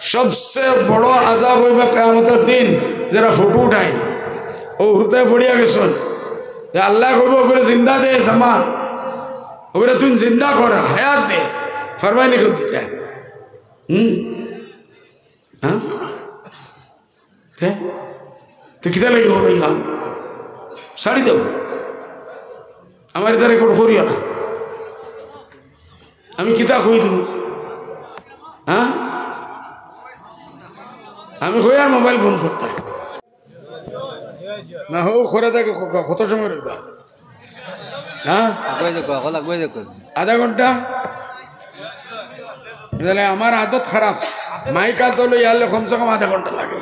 सबसे बड़ो आजाब হইবে কিয়ামতের দিন যারা ফটো উঠায় ও হুরতে পড়িয়া গেছন যে আল্লাহ কইব করে জিন্দা দে জামান ওরে তুই জিন্দা কর হায়াত দে ফরমাইনি কর দিতে হ্যাঁ তে তো কিতা লাগি হবে কাম ছাড়ি দাও আমার দ্বারা রেকর্ড করিও না আমি কিতা কই দিম হ্যাঁ আমি কই আর মোবাইল ফোন করতে না হো করে থাকে কত সময় রইবা হ্যাঁ আধা ঘন্টা তাহলে আমার আদত খারাপ মাইকা তো ইয়ালে কমসে কম আধা ঘন্টা লাগে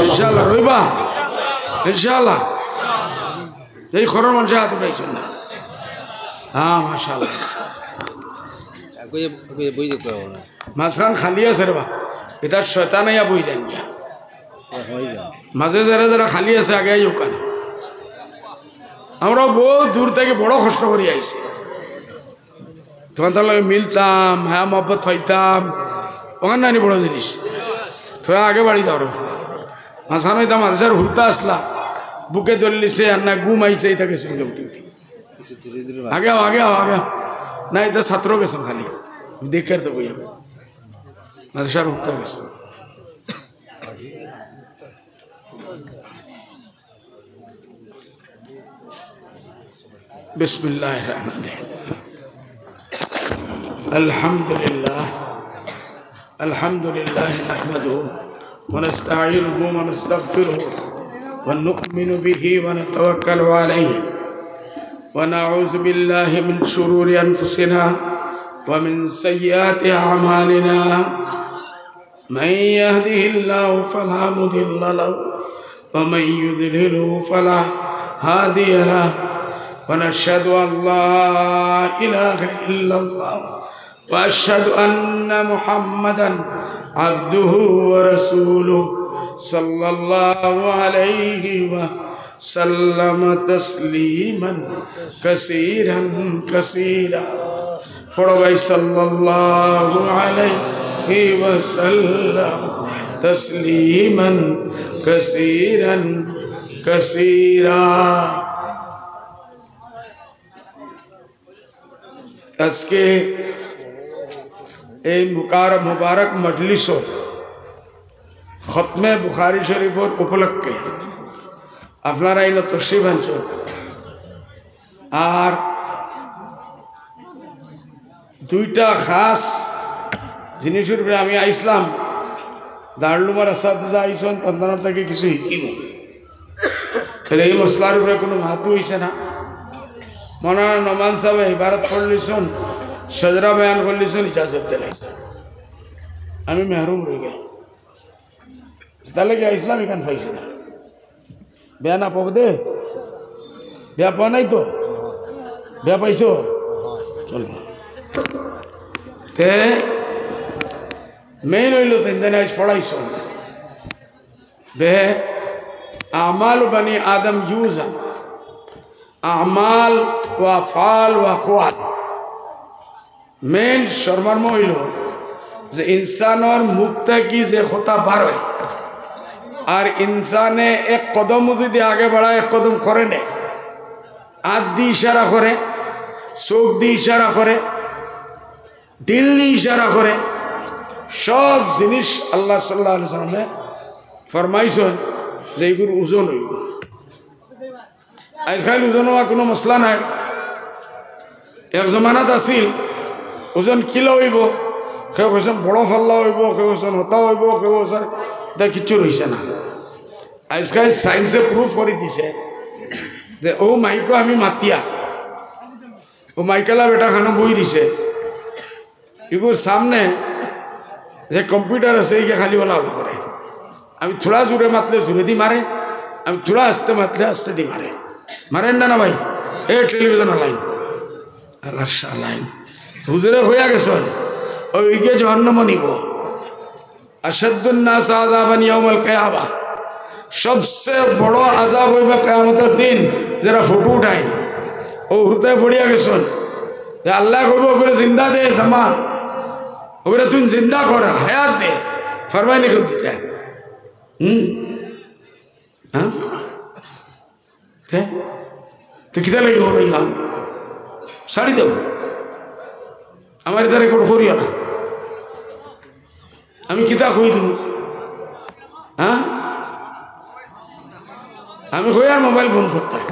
ইনশাআল্লাহ রইবা ইনশাআল্লাহ এই খরর মানুষ হাত উঠাইছেন না হ্যাঁ মাশাআল্লাহ মাঝখান খালি আছে রে বা এটা শয়তান আইয়া বই যান গিয়া মাঝে যারা যারা খালি আছে আগে আই ওখানে আমরা বহু দূর থেকে বড় কষ্ট করে আইছি তখন তার লগে মিলতাম হ্যাঁ মহব্বত পাইতাম ওখানে নানি বড় জিনিস তোরা আগে বাড়ি যাও মাঝখান হইতাম মাঝার হুলতা আসলা বুকে ধরলিছে আর না ঘুম আইছে এটা গেছিল উঠি উঠি আগে আগে আগে না এটা ছাত্র গেছেন খালি দেখে তো বই মাদ্রাসার উঠতে গেছেন বিসমিল্লাহির রহমানির রহিম আলহামদুলিল্লাহ নাহমাদুহু ওয়া নাস্তাঈনুহু ওয়া নাস্তাগফিরুহু ওয়া নু'মিনু বিহি ওয়া নাতাওয়াক্কালু আলাইহি ونعوذ بالله من شرور أنفسنا ومن سيئات أعمالنا من يهده الله فلا مضل له ومن يضلله فلا هادي له ونشهد أن لا إله إلا الله وأشهد أن محمدا عبده ورسوله صلى الله عليه وسلم تسليما كثيرا كثيرا فرضي صلى الله عليه وسلم تسليما كثيرا كثيرا আজকে এই মুবারক মজলিস খতমে বুখারী শরীফের উপলক্ষে আপনারা এলো তশরিফ আনছেন আর দুইটা খাস জিনিসের উপরে আমি আইসলাম দারুলুমার আসাদা আইসন তন্দানা থেকে কিছু শিকিব তাহলে এই মশলার উপরে কোনো মাহাতু হয়েছে না মৌলানা নোমান সাহেব ইবারত পড়লিছন সজরা বয়ান করলিছন ইজাজত দিলেন আমি মেহরুম রয়ে গেল তাহলে কি ইসলাম এখান পাইছে না বেয়া না পাবো দে বেয়া পাওয়া নাই তো বেয়া পাইছ চল তে মেইন হইল তিন দিন আজ পড়াইছ বে আমাল বানি আদম ইউজান আমাল ওয়া ফাল ওয়া কোয়াল মেইন শর্মার্ম হইল যে ইনসানোর মুখ থেকে যে কথা বার হয় আর ইনসানে এক কদম যদি আগে বাড়ায় এক কদম করে নে হাত দিয়ে ইশারা করে চোখ দিয়ে ইশারা করে দিল দিয়ে ইশারা করে সব জিনিস আল্লাহ সাল্লাল্লাহু আলাইহি ওয়াসাল্লামে ফরমাইছেন যে এগুলোর ওজন হইব আজকাল ওজন হওয়া কোনো মশলা নাই এক জমানাত আছিল ওজন কিলো হইব কেউ কৈছেন বড় ফাল্লা হইব কেউ কৈছেন হতা হইব কেউ কৈছেন এটা কিচ্ছু রয়েছে না আজকাল সায়েন্সে প্রুফ করে দিছে যে ও মাইকো আমি মাতিয়া ও মাইকেলা বেটা খানো বই দিছে এগুলোর সামনে যে কম্পিউটার আছে এই খালি ওলা ওলা করে আমি থোড়া জোরে মাতলে জোরে দি মারে আমি থোড়া আস্তে মাতলে আস্তে দি মারে মারেন না না ভাই এই টেলিভিশন লাইন আল্লাহ লাইন হুজুরে হইয়া গেছেন ওই গিয়ে জাহান্নামে নিব আশাদ্দুন নাস আযাবান ইয়াউমাল কিয়ামা सबसे बड़ो आजाब হইবে কিয়ামতের দিন যারা ফটো উঠায় ও হুরতে পড়িয়া গেছেন আল্লাহ কইব ওগুলো জিন্দা দে সামান ওগুলো তুই জিন্দা কর হায়াত দে ফরমাই নি করতে চায় হ্যাঁ তো কিতা লাগে হবে এই কাম শাড়ি দেব আমার দ্বারা রেকর্ড করিও না আমি কিতা কই তুমি হ্যাঁ আমি কই আর মোবাইল ফোন করতাম